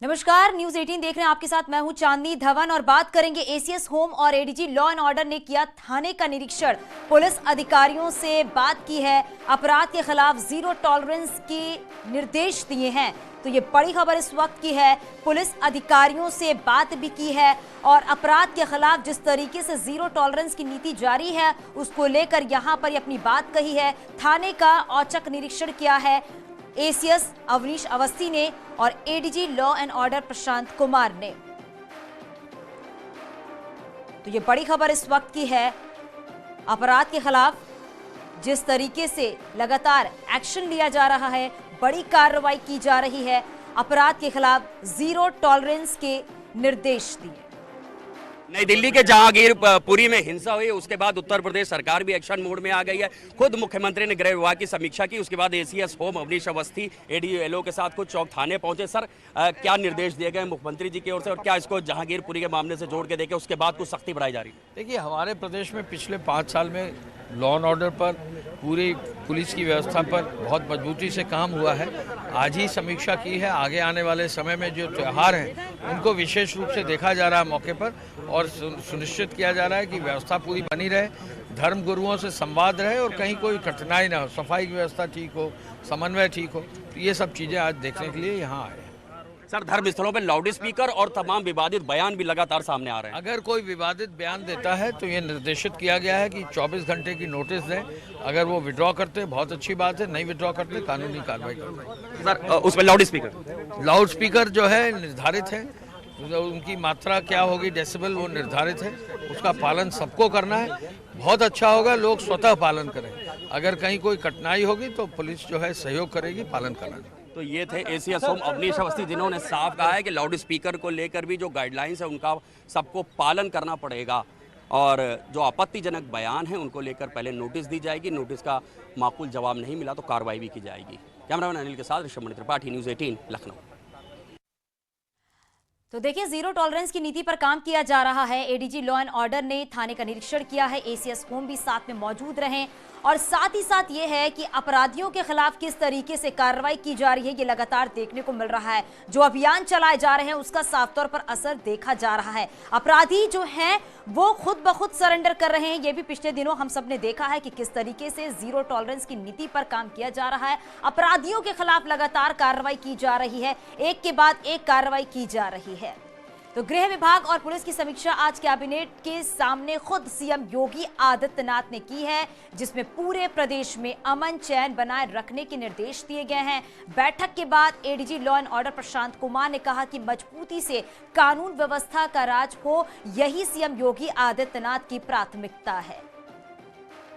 नमस्कार, न्यूज 18 देख रहे हैं। आपके साथ मैं हूं चांदनी धवन और बात करेंगे एसीएस होम और एडीजी लॉ एंड ऑर्डर ने किया थाने का निरीक्षण। पुलिस अधिकारियों से बात की है, अपराध के खिलाफ जीरो टॉलरेंस के निर्देश दिए हैं। तो ये बड़ी खबर इस वक्त की है। पुलिस अधिकारियों से बात भी की है और अपराध के खिलाफ जिस तरीके से जीरो टॉलरेंस की नीति जारी है उसको लेकर यहां पर अपनी बात कही है। थाने का औचक निरीक्षण किया है एसीएस अवनीश अवस्थी ने और ADG law and order Prashant Kumar ने। तो ये बड़ी खबर इस वक्त की है। अपराध के खिलाफ जिस तरीके से लगातार एक्शन लिया जा रहा है, बड़ी कार्रवाई की जा रही है, अपराध के खिलाफ जीरो टॉलरेंस के निर्देश दिए। नई दिल्ली के जहांगीरपुरी में हिंसा हुई, उसके बाद उत्तर प्रदेश सरकार भी एक्शन मोड में आ गई है। खुद मुख्यमंत्री ने गृह विभाग की समीक्षा की, उसके बाद एसीएस होम अवनीश अवस्थी एडीएलओ के साथ खुद चौक थाने पहुंचे। सर, क्या निर्देश दिए गए मुख्यमंत्री जी की ओर से और क्या इसको जहांगीरपुरी के मामले से जोड़ के देखें उसके बाद कुछ सख्ती बढ़ाई जा रही है? देखिए, हमारे प्रदेश में पिछले 5 साल में लॉ एंड ऑर्डर पर, पूरी पुलिस की व्यवस्था पर बहुत मजबूती से काम हुआ है। आज ही समीक्षा की है। आगे आने वाले समय में जो त्यौहार हैं उनको विशेष रूप से देखा जा रहा है मौके पर और सुनिश्चित किया जा रहा है कि व्यवस्था पूरी बनी रहे, धर्म गुरुओं से संवाद रहे और कहीं कोई कठिनाई ना हो, सफाई की व्यवस्था ठीक हो, समन्वय ठीक हो। तो ये सब चीज़ें आज देखने के लिए यहाँ आए हैं। सर, धर्म स्थलों पर लाउड स्पीकर और तमाम विवादित बयान भी लगातार सामने आ रहे हैं। अगर कोई विवादित बयान देता है तो ये निर्देशित किया गया है कि 24 घंटे की नोटिस दें। अगर वो विड्रॉ करते बहुत अच्छी बात है, नहीं विड्रॉ करते कानूनी कार्रवाई करें। सर, उस पर लाउड स्पीकर जो है निर्धारित है, उनकी मात्रा क्या होगी, डेसिबल, वो निर्धारित है। उसका पालन सबको करना है। बहुत अच्छा होगा लोग स्वतः पालन करें। अगर कहीं कोई कठिनाई होगी तो पुलिस जो है सहयोग करेगी पालन कराने। तो ये थे एसीएस होम अवनीश अवस्थी, जिन्होंने साफ कहा है कि लाउड स्पीकर को लेकर भी जो गाइडलाइंस है उनका सबको पालन करना पड़ेगा और जो आपत्तिजनक बयान है उनको लेकर पहले नोटिस दी जाएगी। नोटिस का माकूल जवाब नहीं मिला तो कार्रवाई भी की जाएगी। कैमरामैन अनिल के साथ ऋषभ त्रिपाठी, न्यूज़ 18 लखनऊ। तो देखिए, जीरो टॉलरेंस की नीति पर काम किया जा रहा है। एडीजी लॉ एंड ऑर्डर ने थाने का निरीक्षण किया है, एसीएस होम भी साथ में मौजूद रहे और साथ ही साथ ये है कि अपराधियों के खिलाफ किस तरीके से कार्रवाई की जा रही है ये लगातार देखने को मिल रहा है। जो अभियान चलाए जा रहे हैं उसका साफ तौर पर असर देखा जा रहा है। अपराधी जो हैं वो खुद ब खुद सरेंडर कर रहे हैं। ये भी पिछले दिनों हम सब ने देखा है कि किस तरीके से जीरो टॉलरेंस की नीति पर काम किया जा रहा है। अपराधियों के खिलाफ लगातार कार्रवाई की जा रही है, एक के बाद एक कार्रवाई की जा रही है। तो गृह विभाग और पुलिस की समीक्षा आज कैबिनेट के सामने खुद सीएम योगी आदित्यनाथ ने की है, जिसमें पूरे प्रदेश में अमन चैन बनाए रखने के निर्देश दिए गए हैं। बैठक के बाद ADG law and order Prashant Kumar ने कहा कि मजबूती से कानून व्यवस्था का राज हो, यही सीएम योगी आदित्यनाथ की प्राथमिकता है।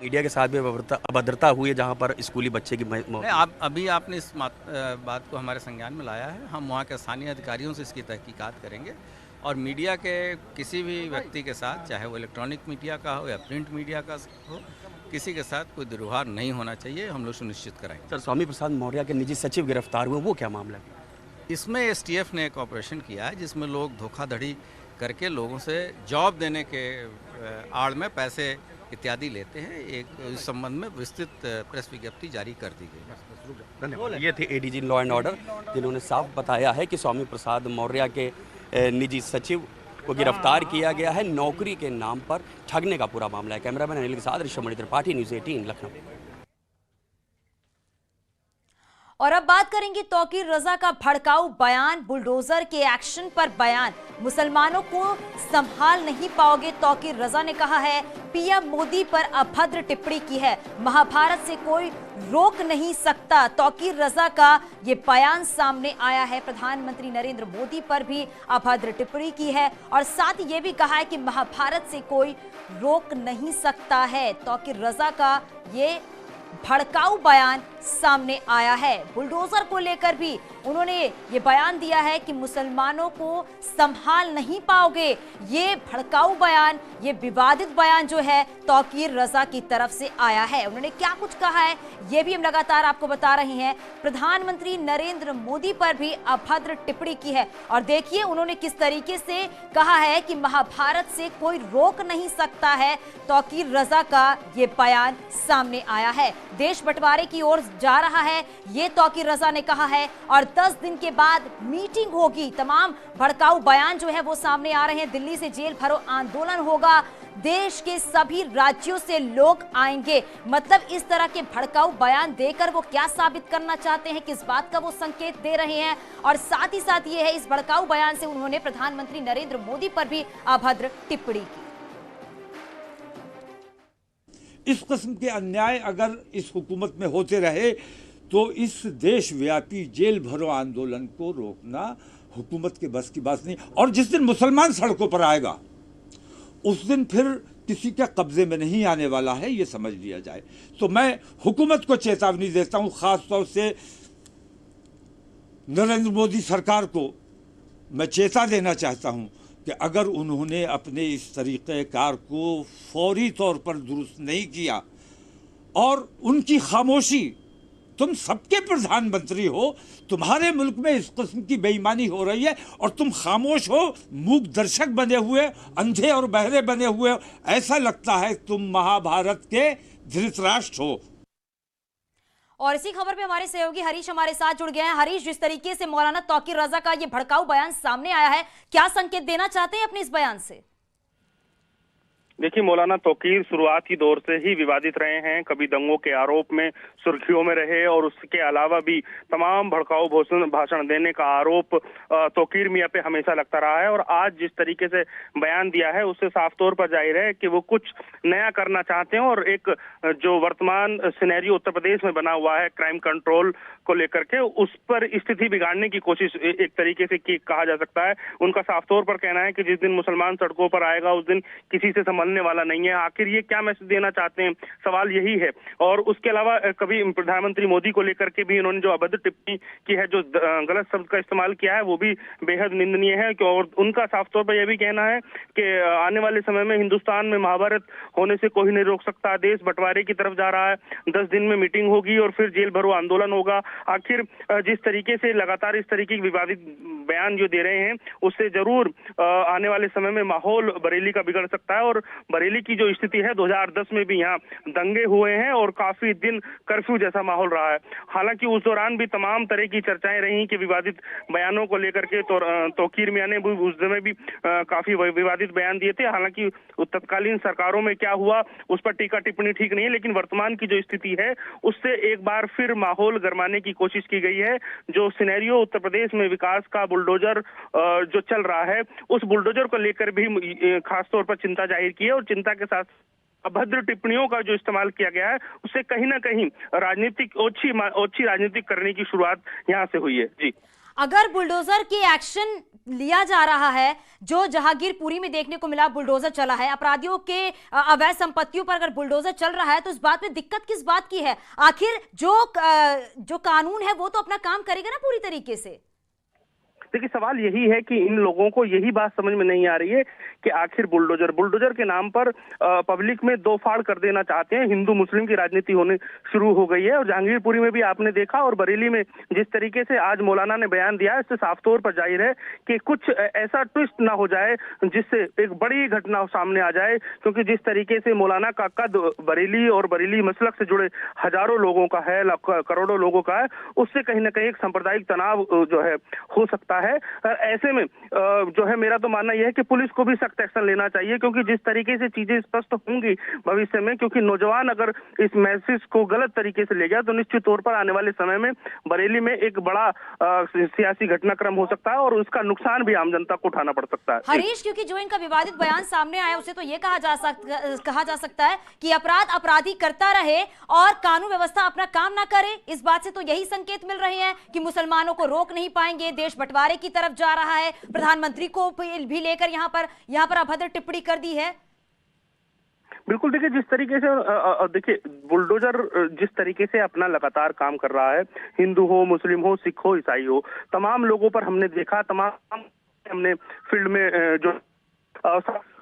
मीडिया के साथ भी अभद्रता हुई है जहां पर स्कूली बच्चे की अभी आपने इस बात को हमारे संज्ञान में लाया है। हम वहाँ के स्थानीय अधिकारियों से इसकी तहकीकात करेंगे और मीडिया के किसी भी व्यक्ति के साथ, चाहे वो इलेक्ट्रॉनिक मीडिया का हो या प्रिंट मीडिया का हो, किसी के साथ कोई दुर्व्यवहार नहीं होना चाहिए, हम लोग सुनिश्चित कराएंगे। सर, स्वामी प्रसाद मौर्य के निजी सचिव गिरफ्तार हुए, वो क्या मामला है? इसमें एसटीएफ ने एक ऑपरेशन किया है जिसमें लोग धोखाधड़ी करके लोगों से जॉब देने के आड़ में पैसे इत्यादि लेते हैं। एक इस संबंध में विस्तृत प्रेस विज्ञप्ति जारी कर दी गई है। धन्यवाद। ये थे एडीजी लॉ एंड ऑर्डर, जिन्होंने साफ बताया है कि स्वामी प्रसाद मौर्य के निजी सचिव को गिरफ्तार किया गया है। नौकरी के नाम पर ठगने का पूरा मामला है। कैमरामैन अनिल के साथ ऋषभ त्रिपाठी, न्यूज़ 18 लखनऊ। और अब बात करेंगे तौकीर रजा का भड़काऊ बयान, बुलडोजर के एक्शन पर बयान। मुसलमानों को संभाल नहीं पाओगे, तौकीर रजा ने कहा है। पीएम मोदी पर अभद्र टिप्पणी की है, महाभारत से कोई रोक नहीं सकता। तौकीर रजा का ये बयान सामने आया है। प्रधानमंत्री नरेंद्र मोदी पर भी अभद्र टिप्पणी की है और साथ ही ये भी कहा है कि महाभारत से कोई रोक नहीं सकता है। तौकीर रजा का ये भड़काऊ बयान सामने आया है। बुलडोजर को लेकर भी उन्होंने ये बयान दिया है कि मुसलमानों को संभाल नहीं पाओगे। ये भड़काऊ बयान, ये विवादित बयान जो है तौकीर रजा की तरफ से आया है। उन्होंने क्या कुछ कहा है ये भी हम लगातार आपको बता रहे हैं। प्रधानमंत्री नरेंद्र मोदी पर भी अभद्र टिप्पणी की है और देखिए उन्होंने किस तरीके से कहा है कि महाभारत से कोई रोक नहीं सकता है। तौकीर रजा का ये बयान सामने आया है। देश बंटवारे की ओर जा रहा है, ये तौकीर रजा ने कहा है। और 10 दिन के बाद मीटिंग होगी, तमाम भड़काऊ बयान जो है वो सामने आ रहे हैं। दिल्ली से जेल भरो आंदोलन होगा, देश के सभी राज्यों से लोग आएंगे। मतलब इस तरह के भड़काऊ बयान देकर वो क्या साबित करना चाहते हैं, किस बात का वो संकेत दे रहे हैं। और साथ ही साथ ये है, इस भड़काऊ बयान से उन्होंने प्रधानमंत्री नरेंद्र मोदी पर भी अभद्र टिप्पणी की। इस किस्म के अन्याय अगर इस हुकूमत में होते रहे तो इस देशव्यापी जेल भरो आंदोलन को रोकना हुकूमत के बस की बात नहीं। और जिस दिन मुसलमान सड़कों पर आएगा उस दिन फिर किसी के कब्जे में नहीं आने वाला है, ये समझ लिया जाए। तो मैं हुकूमत को चेतावनी देता हूं, खास तौर से नरेंद्र मोदी सरकार को मैं चेता देना चाहता हूं कि अगर उन्होंने अपने इस तरीक़ेकार को फौरी तौर पर दुरुस्त नहीं किया और उनकी खामोशी, तुम सबके प्रधानमंत्री हो, तुम्हारे मुल्क में इस किस्म की बेईमानी हो रही है और तुम खामोश हो, मूक दर्शक बने हुए, अंधे और बहरे बने हुए, ऐसा लगता है तुम महाभारत के धृतराष्ट्र हो। और इसी खबर पे हमारे सहयोगी हरीश हमारे साथ जुड़ गए हैं। हरीश, जिस तरीके से मौलाना तौकीर रजा का ये भड़काऊ बयान सामने आया है, क्या संकेत देना चाहते हैं अपने इस बयान से? देखिए, मौलाना तौकीर शुरुआती दौर से ही विवादित रहे हैं। कभी दंगों के आरोप में सुर्खियों में रहे और उसके अलावा भी तमाम भड़काऊ भाषण देने का आरोप तौकीर मियां पे हमेशा लगता रहा है। और आज जिस तरीके से बयान दिया है उससे साफ तौर पर जाहिर है कि वो कुछ नया करना चाहते हैं और एक जो वर्तमान सिनेरियो उत्तर प्रदेश में बना हुआ है क्राइम कंट्रोल को लेकर के, उस पर स्थिति बिगाड़ने की कोशिश एक तरीके से कहा जा सकता है। उनका साफ तौर पर कहना है कि जिस दिन मुसलमान सड़कों पर आएगा उस दिन किसी से संभलने वाला नहीं है। आखिर ये क्या मैसेज देना चाहते हैं, सवाल यही है। और उसके अलावा कभी प्रधानमंत्री मोदी को लेकर के भी इन्होंने जो अभद्र टिप्पणी की है, जो गलत शब्द का इस्तेमाल किया है, वो भी बेहद निंदनीय है। और उनका साफ तौर पर यह भी कहना है कि आने वाले समय में हिंदुस्तान में महाभारत होने से कोई नहीं रोक सकता, देश बंटवारे की तरफ जा रहा है, 10 दिन में मीटिंग होगी और फिर जेल भरो आंदोलन होगा। आखिर जिस तरीके से लगातार इस तरीके के विवादित बयान जो दे रहे हैं उससे जरूर आने वाले समय में माहौल बरेली का बिगड़ सकता है। और बरेली की जो स्थिति है, 2010 में भी यहाँ दंगे हुए हैं और काफी दिन कर्फ्यू जैसा माहौल रहा है। हालांकि उस दौरान भी तमाम तरह की चर्चाएं रही कि विवादित बयानों को लेकर के तौकीर मियां ने उस समय भी काफी विवादित बयान दिए थे। हालांकि तत्कालीन सरकारों में क्या हुआ उस पर टीका टिप्पणी ठीक नहीं है, लेकिन वर्तमान की जो स्थिति है उससे एक बार फिर माहौल गरमाने की कोशिश की गई है। जो सिनेरियो उत्तर प्रदेश में विकास का बुलडोजर जो चल रहा है, उस बुलडोजर को लेकर भी खासतौर पर चिंता जाहिर की है और चिंता के साथ अभद्र टिप्पणियों का जो इस्तेमाल किया गया है उससे कहीं ना कहीं राजनीतिक ओछी राजनीतिक करने की शुरुआत यहाँ से हुई है। जी, अगर बुलडोजर के एक्शन लिया जा रहा है, जो जहांगीरपुरी में देखने को मिला, बुलडोजर चला है, अपराधियों के अवैध संपत्तियों पर अगर बुलडोजर चल रहा है तो इस बात में दिक्कत किस बात की है? आखिर जो कानून है वो तो अपना काम करेगा ना पूरी तरीके से। देखिए, सवाल यही है कि इन लोगों को यही बात समझ में नहीं आ रही है कि आखिर बुलडोजर के नाम पर पब्लिक में दो फाड़ कर देना चाहते हैं। हिंदू मुस्लिम की राजनीति होने शुरू हो गई है और जहांगीरपुरी में भी आपने देखा और बरेली में जिस तरीके से आज मौलाना ने बयान दिया है, इससे साफ तौर पर जाहिर है कि कुछ ऐसा ट्विस्ट ना हो जाए जिससे एक बड़ी घटना सामने आ जाए। क्योंकि जिस तरीके से मौलाना का कद बरेली और बरेली मसलक से जुड़े हजारों लोगों का है, करोड़ों लोगों का है, उससे कहीं ना कहीं एक सांप्रदायिक तनाव जो है हो सकता है। ऐसे में जो है मेरा तो मानना यह है कि पुलिस को भी सख्त एक्शन लेना चाहिए, क्योंकि जिस तरीके से चीजें स्पष्ट होंगी भविष्य में, क्योंकि नौजवान अगर इस मैसेज को गलत तरीके से ले गया तो निश्चित तौर पर आने वाले समय में बरेली में एक बड़ा सियासी घटनाक्रम हो सकता है और उसका नुकसान भी आम जनता को उठाना पड़ सकता है। हरीश, क्योंकि जो इनका विवादित बयान सामने आया उसे तो ये कहा जा सकता है कि अपराध अपराधी करता रहे और कानून व्यवस्था अपना काम ना करे। इस बात से तो यही संकेत मिल रहे हैं कि मुसलमानों को रोक नहीं पाएंगे, देश बंटवारे की तरफ जा रहा है। प्रधानमंत्री को भी लेकर यहाँ पर अभद्र टिप्पणी कर दी है। बिल्कुल, देखिए जिस तरीके से देखिए बुलडोजर जिस तरीके से अपना लगातार काम कर रहा है, हिंदू हो, मुस्लिम हो, सिख हो, ईसाई हो, तमाम लोगों पर हमने देखा, तमाम हमने फील्ड में जो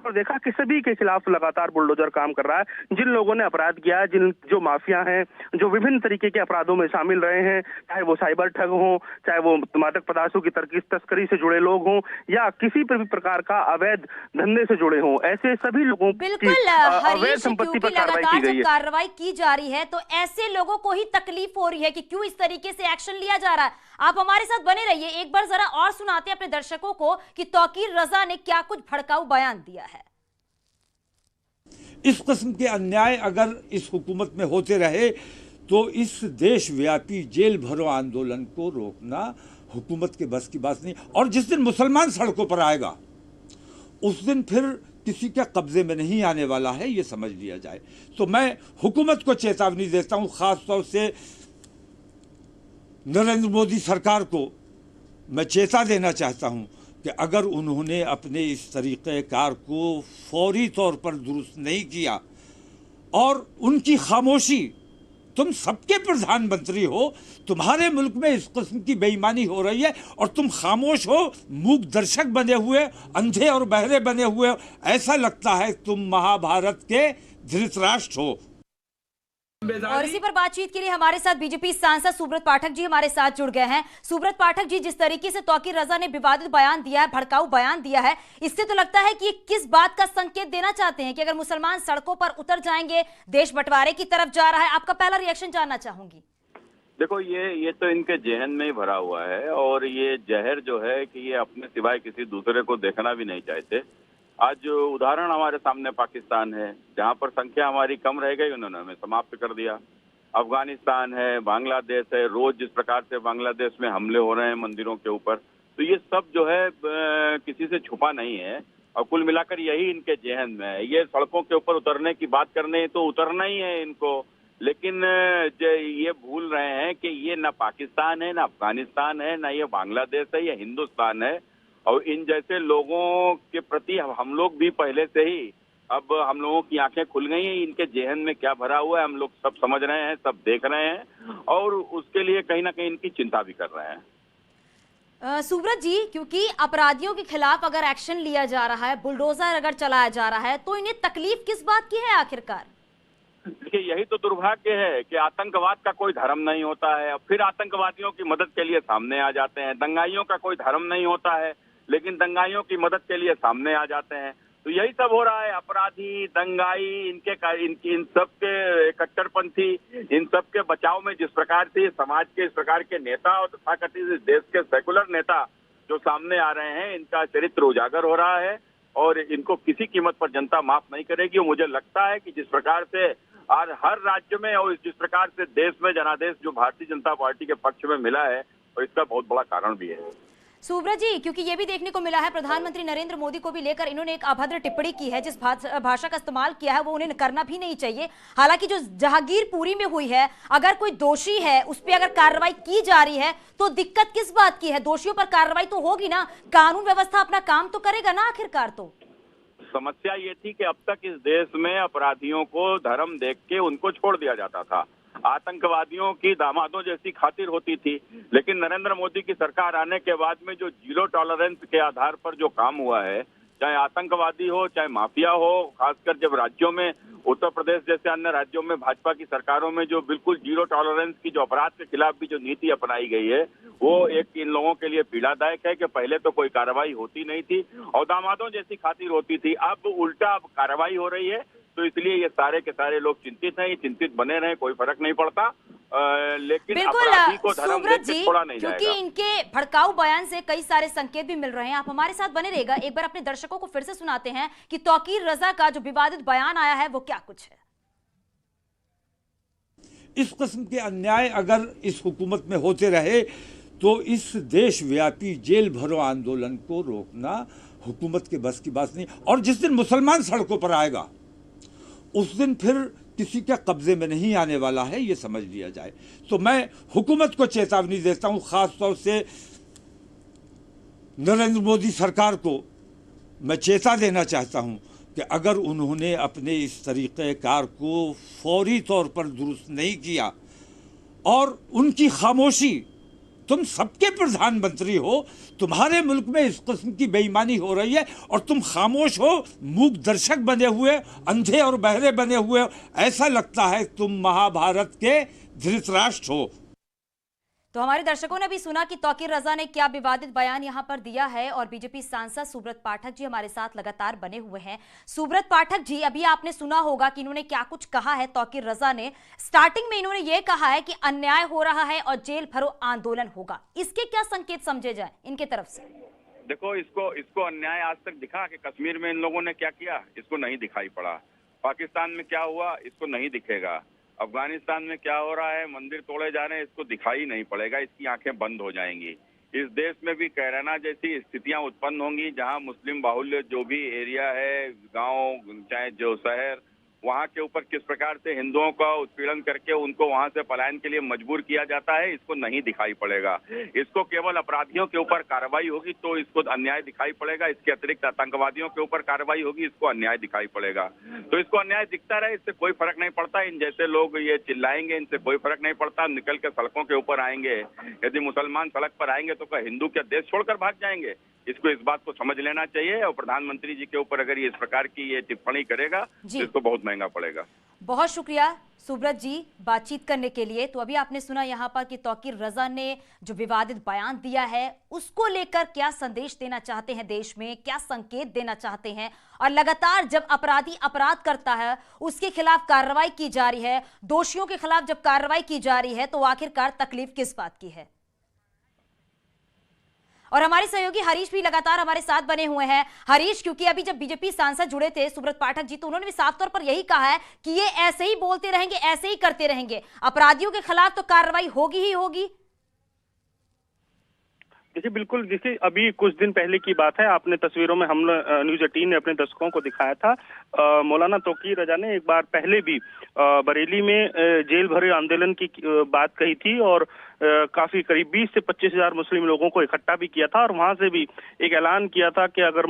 और देखा कि सभी के खिलाफ लगातार बुलडोजर काम कर रहा है। जिन लोगों ने अपराध किया है, जिन जो माफिया हैं, जो विभिन्न तरीके के अपराधों में शामिल रहे हैं, चाहे वो साइबर ठग हों, चाहे वो मादक पदार्थों की तस्करी से जुड़े लोग हों, या किसी भी प्रकार का अवैध धंधे से जुड़े हों, ऐसे सभी लोगों की अवैध संपत्ति पर कार्रवाई की गई है। कार्रवाई की जा रही है तो ऐसे लोगों को ही तकलीफ हो रही है कि क्यों इस तरीके से एक्शन लिया जा रहा है। आप हमारे साथ बने रहिए, एक बार जरा और सुनाते हैं अपने दर्शकों को कि तौकीर रजा ने क्या कुछ भड़काऊ बयान दिया है। इस किस्म के अन्याय अगर इस हुकूमत में होते रहे तो इस देशव्यापी जेल भरो आंदोलन को रोकना हुकूमत के बस की बात नहीं। और जिस दिन मुसलमान सड़कों पर आएगा उस दिन फिर किसी के कब्जे में नहीं आने वाला है, ये समझ लिया जाए। तो मैं हुकूमत को चेतावनी देता हूं, खास तौर से नरेंद्र मोदी सरकार को मैं चेता देना चाहता हूं कि अगर उन्होंने अपने इस तरीक़ेकार को फौरी तौर पर दुरुस्त नहीं किया और उनकी खामोशी, तुम सबके प्रधानमंत्री हो, तुम्हारे मुल्क में इस किस्म की बेईमानी हो रही है और तुम खामोश हो, मूक दर्शक बने हुए, अंधे और बहरे बने हुए, ऐसा लगता है तुम महाभारत के धृतराष्ट्र हो। और इसी पर बातचीत के लिए हमारे साथ बीजेपी सांसद सुब्रत पाठक जी हमारे साथ जुड़ गए हैं। सुब्रत पाठक जी, जिस तरीके से तौकीर रजा ने विवादित बयान दिया है, भड़काऊ बयान दिया है, इससे तो लगता है कि ये किस बात का संकेत देना चाहते हैं कि अगर मुसलमान सड़कों पर उतर जाएंगे, देश बंटवारे की तरफ जा रहा है। आपका पहला रिएक्शन जानना चाहूंगी। देखो, ये तो इनके जहन में ही भरा हुआ है और ये जहर जो है कि ये अपने सिवाय किसी दूसरे को देखना भी नहीं चाहते। आज उदाहरण हमारे सामने पाकिस्तान है, जहां पर संख्या हमारी कम रह गई, उन्होंने हमें समाप्त कर दिया। अफगानिस्तान है, बांग्लादेश है, रोज जिस प्रकार से बांग्लादेश में हमले हो रहे हैं मंदिरों के ऊपर, तो ये सब जो है किसी से छुपा नहीं है और कुल मिलाकर यही इनके जहन में है। ये सड़कों के ऊपर उतरने की बात करने तो उतरना ही है इनको, लेकिन ये भूल रहे हैं कि ये न पाकिस्तान है, न अफगानिस्तान है, न ये बांग्लादेश है, ये हिंदुस्तान है। और इन जैसे लोगों के प्रति हम लोग भी पहले से ही, अब हम लोगों की आंखें खुल गई हैं, इनके जहन में क्या भरा हुआ है हम लोग सब समझ रहे हैं, सब देख रहे हैं और उसके लिए कहीं ना कहीं इनकी चिंता भी कर रहे हैं। सुब्रत जी, क्योंकि अपराधियों के खिलाफ अगर एक्शन लिया जा रहा है, बुलडोजर अगर चलाया जा रहा है, तो इन्हें तकलीफ किस बात की है आखिरकार? देखिए, यही तो दुर्भाग्य है कि आतंकवाद का कोई धर्म नहीं होता है, फिर आतंकवादियों की मदद के लिए सामने आ जाते हैं। दंगाइयों का कोई धर्म नहीं होता है, लेकिन दंगाइयों की मदद के लिए सामने आ जाते हैं। तो यही सब हो रहा है। अपराधी, दंगाई, इन सब के कट्टरपंथी, इन सब के बचाव में जिस प्रकार से समाज के इस प्रकार के नेता और तथाकथित देश के सेकुलर नेता जो सामने आ रहे हैं, इनका चरित्र उजागर हो रहा है और इनको किसी कीमत पर जनता माफ नहीं करेगी। और मुझे लगता है कि जिस प्रकार से आज हर राज्य में और जिस प्रकार से देश में जनादेश जो भारतीय जनता पार्टी के पक्ष में मिला है, और इसका बहुत बड़ा कारण भी है। सुब्रत जी, क्योंकि ये भी देखने को मिला है प्रधानमंत्री नरेंद्र मोदी को भी लेकर इन्होंने एक अभद्र टिप्पणी की है, जिस भाषा का इस्तेमाल किया है वो उन्हें करना भी नहीं चाहिए। हालांकि जो जहांगीरपुरी में हुई है, अगर कोई दोषी है उस पर अगर कार्रवाई की जा रही है तो दिक्कत किस बात की है? दोषियों पर कार्रवाई तो होगी ना, कानून व्यवस्था अपना काम तो करेगा ना आखिरकार। तो समस्या ये थी कि अब तक इस देश में अपराधियों को धर्म देख के उनको छोड़ दिया जाता था, आतंकवादियों की दामादों जैसी खातिर होती थी। लेकिन नरेंद्र मोदी की सरकार आने के बाद में जो जीरो टॉलरेंस के आधार पर जो काम हुआ है, चाहे आतंकवादी हो चाहे माफिया हो, खासकर जब राज्यों में उत्तर प्रदेश जैसे अन्य राज्यों में भाजपा की सरकारों में जो बिल्कुल जीरो टॉलरेंस की जो अपराध के खिलाफ भी जो नीति अपनाई गई है, वो एक इन लोगों के लिए पीड़ादायक है कि पहले तो कोई कार्रवाई होती नहीं थी और दामादों जैसी खातिर होती थी। अब उल्टा अब कार्रवाई हो रही है, तो इसलिए ये सारे के सारे लोग चिंतित हैं। ये चिंतित बने रहे, कोई फर्क नहीं पड़ता, लेकिन अपराधी को धर्म देख के छोड़ा नहीं जाएगा। क्योंकि इनके भड़काऊ बयान से कई सारे संकेत भी मिल रहे हैं। आप हमारे साथ बने रहेगा, एक बार अपने दर्शकों को फिर से सुनाते हैं कि तौकीर रजा का जो विवादित बयान आया है वो क्या कुछ है। इस किस्म के अन्याय अगर इस हुकूमत में होते रहे तो इस देशव्यापी जेल भरो आंदोलन को रोकना हुकूमत के बस की बात नहीं। और जिस दिन मुसलमान सड़कों पर आएगा उस दिन फिर किसी के कब्जे में नहीं आने वाला है, ये समझ लिया जाए। तो मैं हुकूमत को चेतावनी देता हूं, खास तौर से नरेंद्र मोदी सरकार को मैं चेता देना चाहता हूं कि अगर उन्होंने अपने इस तरीक़ेकार को फौरी तौर पर दुरुस्त नहीं किया और उनकी खामोशी, तुम सबके प्रधानमंत्री हो, तुम्हारे मुल्क में इस किस्म की बेईमानी हो रही है और तुम खामोश हो, मूक दर्शक बने हुए, अंधे और बहरे बने हुए। ऐसा लगता है तुम महाभारत के धृतराष्ट्र हो। तो हमारे दर्शकों ने भी सुना कि तौकीर रजा ने क्या विवादित बयान यहां पर दिया है और बीजेपी सांसद सुब्रत पाठक जी हमारे साथ लगातार बने हुए हैं। सुब्रत पाठक जी, अभी आपने सुना होगा कि इन्होंने क्या कुछ कहा है। तौकीर रजा ने स्टार्टिंग में इन्होंने ये कहा है कि अन्याय हो रहा है और जेल भरो आंदोलन होगा। इसके क्या संकेत समझे जाए इनके तरफ से? देखो, इसको अन्याय आज तक दिखा कि कश्मीर में इन लोगों ने क्या किया, इसको नहीं दिखाई पड़ा। पाकिस्तान में क्या हुआ, इसको नहीं दिखेगा। अफगानिस्तान में क्या हो रहा है, मंदिर तोड़े जा रहे हैं, इसको दिखाई नहीं पड़ेगा। इसकी आंखें बंद हो जाएंगी। इस देश में भी कैराना जैसी स्थितियां उत्पन्न होंगी जहां मुस्लिम बाहुल्य जो भी एरिया है, गांव चाहे जो शहर, वहां के ऊपर किस प्रकार से हिंदुओं का उत्पीड़न करके उनको वहां से पलायन के लिए मजबूर किया जाता है, इसको नहीं दिखाई पड़ेगा। इसको केवल अपराधियों के ऊपर कार्रवाई होगी तो इसको अन्याय दिखाई पड़ेगा। इसके अतिरिक्त आतंकवादियों के ऊपर कार्रवाई होगी, इसको अन्याय दिखाई पड़ेगा। तो इसको अन्याय दिखता रहे, इससे कोई फर्क नहीं पड़ता। इन जैसे लोग ये चिल्लाएंगे, इनसे कोई फर्क नहीं पड़ता। निकल के सड़कों के ऊपर आएंगे। यदि मुसलमान सड़क पर आएंगे तो क्या हिंदू क्या देश छोड़कर भाग जाएंगे? इसको इस बात को समझ लेना चाहिए। और प्रधानमंत्री जी के ऊपर अगर ये इस प्रकार की ये टिप्पणी करेगा तो इसको बहुत महंगा पड़ेगा। बहुत शुक्रिया सुब्रत जी बातचीत करने के लिए। तो अभी आपने सुना यहां पर कि तौकीर रजा ने जो विवादित बयान दिया है उसको लेकर क्या संदेश देना चाहते हैं देश में, क्या संकेत देना चाहते हैं। और लगातार जब अपराधी अपराध करता है उसके खिलाफ कार्रवाई की जा रही है, दोषियों के खिलाफ जब कार्रवाई की जा रही है तो आखिरकार तकलीफ किस बात की है। और हमारे सहयोगी हरीश भी लगातार हमारे साथ बने हुए हैं। हरीश, क्योंकि अभी जब बीजेपी सांसद जुड़े थे सुब्रत पाठक जी, तो उन्होंने भी साफ तौर पर यही कहा है कि ये ऐसे ही बोलते रहेंगे, ऐसे ही करते रहेंगे, अपराधियों के खिलाफ तो कार्रवाई होगी ही होगी। देखिए, बिल्कुल। देखिए, अभी कुछ दिन पहले की बात है, आपने तस्वीरों में हम न्यूज़ 18 ने अपने दर्शकों को दिखाया था। मौलाना तौकीर रजा ने एक बार पहले भी बरेली में जेल भरे आंदोलन की बात कही थी और काफी करीब 20 से 25 हजार मुस्लिम लोगों को इकट्ठा भी किया था और वहां से भी एक ऐलान किया था कि अगर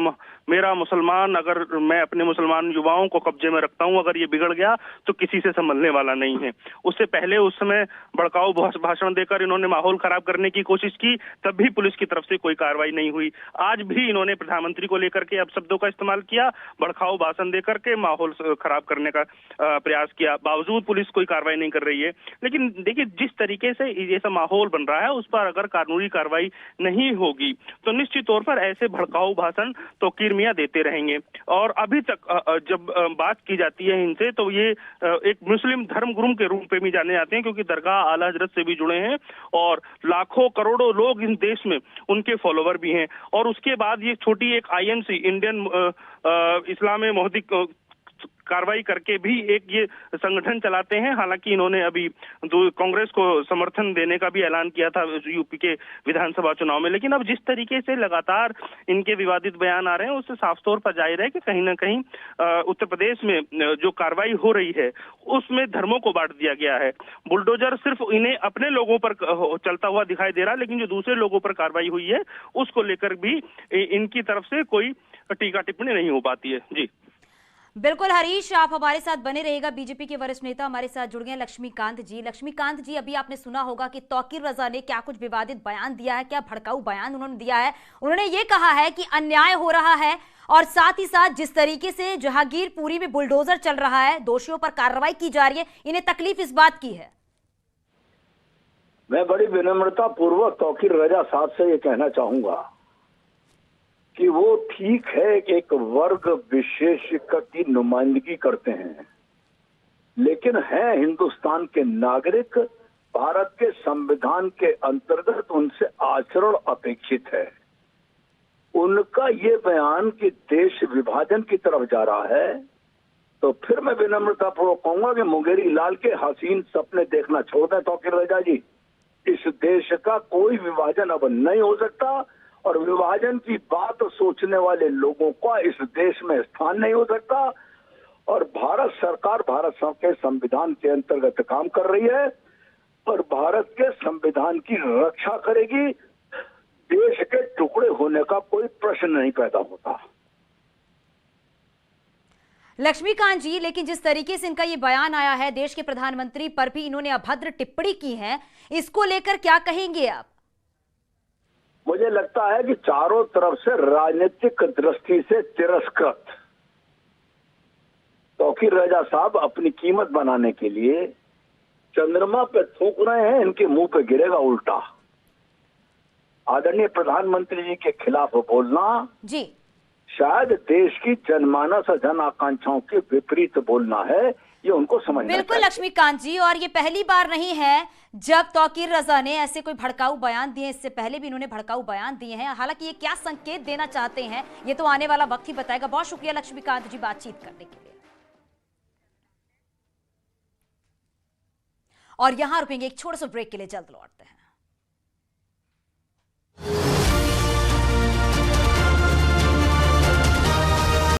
अगर मैं अपने मुसलमान युवाओं को कब्जे में रखता हूं, अगर ये बिगड़ गया तो किसी से संभलने वाला नहीं है। उससे पहले उस समय भड़काऊ भाषण देकर इन्होंने माहौल खराब करने की कोशिश की, तब भी पुलिस की तरफ से कोई कार्रवाई नहीं हुई। आज भी इन्होंने प्रधानमंत्री को लेकर के अब शब्दों का इस्तेमाल किया, भड़काऊ भाषण देकर के माहौल खराब करने का प्रयास किया, बावजूद पुलिस कोई कार्रवाई नहीं कर रही है। लेकिन देखिए, जिस तरीके से ये सब माहौल बन रहा है उस पर अगर कानूनी कार्रवाई नहीं होगी तो निश्चित तौर पर ऐसे भड़काऊ भाषण तौकीर मियां देते रहेंगे। और अभी तक जब बात की जाती है इनसे तो ये एक मुस्लिम धर्मगुरु के रूप में भी जाने जाते हैं, क्योंकि दरगाह आला हजरत से भी जुड़े हैं और लाखों करोड़ों लोग इस देश में उनके फॉलोवर भी हैं। और उसके बाद ये छोटी एक IMC इंडियन इस्लाम मोहदी कार्रवाई करके भी एक ये संगठन चलाते हैं। हालांकि इन्होंने अभी कांग्रेस को समर्थन देने का भी ऐलान किया था यूपी के विधानसभा चुनाव में। लेकिन अब जिस तरीके से लगातार इनके विवादित बयान आ रहे हैं उससे साफ तौर पर जाहिर है कि कहीं ना कहीं उत्तर प्रदेश में जो कार्रवाई हो रही है उसमें धर्मों को बांट दिया गया है। बुलडोजर सिर्फ इन्हें अपने लोगों पर चलता हुआ दिखाई दे रहा है, लेकिन जो दूसरे लोगों पर कार्रवाई हुई है उसको लेकर भी इनकी तरफ से कोई टीका टिप्पणी नहीं हो पाती है। जी बिल्कुल हरीश, आप हमारे साथ बने रहिएगा। बीजेपी के वरिष्ठ नेता हमारे साथ जुड़ गए लक्ष्मीकांत जी। लक्ष्मीकांत जी, अभी आपने सुना होगा कि तौकीर रजा ने क्या कुछ विवादित बयान दिया है, क्या भड़काऊ बयान उन्होंने दिया है। उन्होंने ये कहा है कि अन्याय हो रहा है और साथ ही साथ जिस तरीके से जहांगीरपुरी में बुलडोजर चल रहा है, दोषियों पर कार्रवाई की जा रही है, इन्हें तकलीफ इस बात की है। मैं बड़ी विनम्रता पूर्वक तौकीर रजा साहब से ये कहना चाहूंगा कि वो ठीक है कि एक वर्ग विशेष की नुमाइंदगी करते हैं, लेकिन है हिंदुस्तान के नागरिक, भारत के संविधान के अंतर्गत उनसे आचरण अपेक्षित है। उनका ये बयान कि देश विभाजन की तरफ जा रहा है, तो फिर मैं विनम्रता पूर्वक कहूंगा कि मुंगेरी लाल के हसीन सपने देखना छोड़ दें तौकीर रजा जी। इस देश का कोई विभाजन अब नहीं हो सकता और विभाजन की बात सोचने वाले लोगों का इस देश में स्थान नहीं हो सकता। और भारत सरकार भारत के संविधान के अंतर्गत काम कर रही है और भारत के संविधान की रक्षा करेगी। देश के टुकड़े होने का कोई प्रश्न नहीं पैदा होता। लक्ष्मीकांत जी, लेकिन जिस तरीके से इनका ये बयान आया है, देश के प्रधानमंत्री पर भी इन्होंने अभद्र टिप्पणी की है, इसको लेकर क्या कहेंगे आप? मुझे लगता है कि चारों तरफ से राजनीतिक दृष्टि से तिरस्कृत तौकीर रजा साहब अपनी कीमत बनाने के लिए चंद्रमा पे थूक रहे हैं, इनके मुंह पे गिरेगा उल्टा। आदरणीय प्रधानमंत्री जी के खिलाफ बोलना जी शायद देश की जनमानस और जन आकांक्षाओं के विपरीत बोलना है, ये उनको समझना बिल्कुल चाहिए। लक्ष्मीकांत जी, और ये पहली बार नहीं है जब तौकीर रजा ने ऐसे कोई भड़काऊ बयान दिए, इससे पहले भी इन्होंने भड़काऊ बयान दिए हैं। हालांकि ये क्या संकेत देना चाहते हैं ये तो आने वाला वक्त ही बताएगा। बहुत शुक्रिया लक्ष्मीकांत जी बातचीत करने के लिए। और यहां रुकेंगे एक छोटे से ब्रेक के लिए, जल्द लौटते हैं।